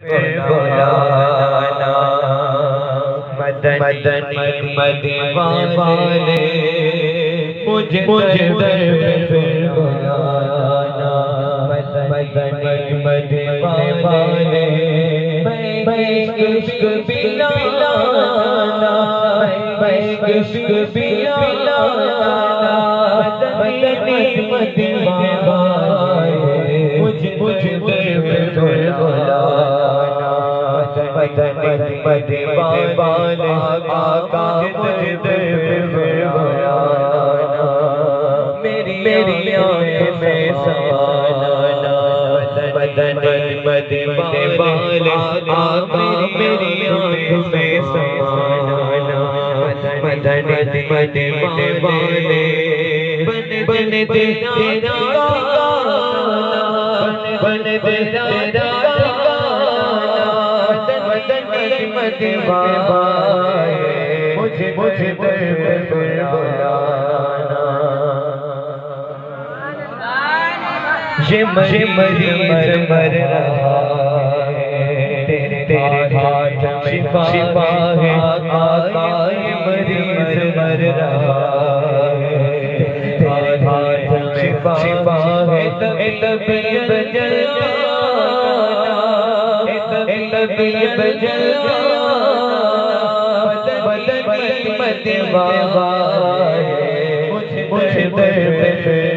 بلانا مدنی مدیوانے مجھے در پہ بلانا مدنی مدیوانے میں عشق پلانا میں عشق پلانا مدنی مدیوانے مجھے در پہ بلانا مدنی مدیوانے آقا مجھے در پہ بلانا میری آنکھ میں سمانا مدنی مدیوانے آقا میری آنکھ میں سمانا مدنی مدیوانے بن تیرا بن تیرا مدنی مدیوانے مجھے در پہ بلانا یہ مریض مر رہا ہے تیرے ہاتھ میں شفا ہے آقا یہ مریض مر رہا ہے تیرے ہاتھ میں شفا ہے طبیب جلانا طبیب جلانا مدنی مدیوانے مجھے در پہ